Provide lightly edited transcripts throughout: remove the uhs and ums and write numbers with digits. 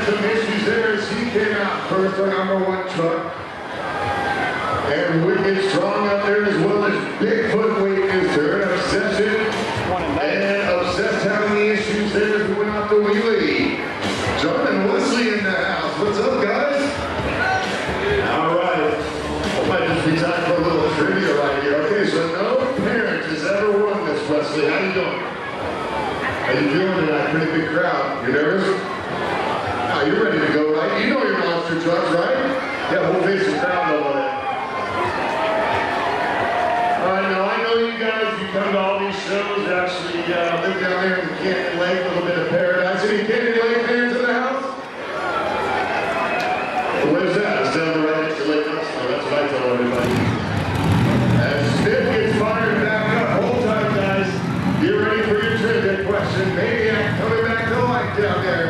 had some issues there as he came out first, our #1 truck. And Wicked Strong up there, as well as Bigfoot waiting his turn. Obsession and Obsessed having the issues there as we went out the wheelie. John and Wesley in the house. What's up, guys? All right. It might just be time for a little trivia right here. Okay, so no parent has ever won this, Wesley. How you doing? How you feeling tonight? Pretty big crowd. You nervous? Oh, you're ready to go, right? You know your monster trucks, right? Yeah, we'll face the crowd over there. I know you guys, you come to all these shows, actually live down there in Canyon Lake, a little bit of paradise. Any Canyon Lake fans in the house? Where's that? It's down right next to Lake Russell. That's what I tell everybody. As Smith gets fired back up, hold time, guys. Get ready for your trivia question. Maniac coming back to life down there.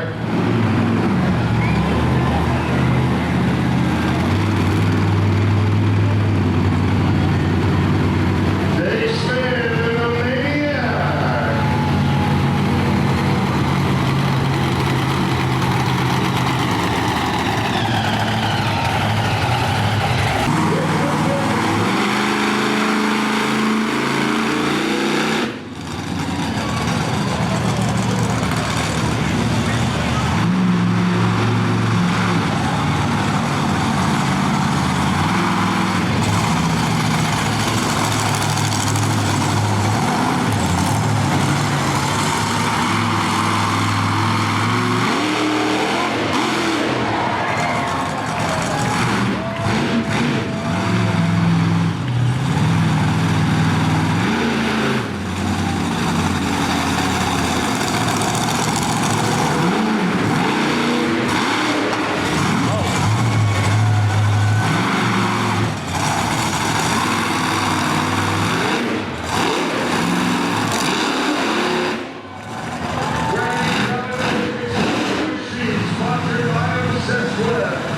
Sponsored by Obsessed Web.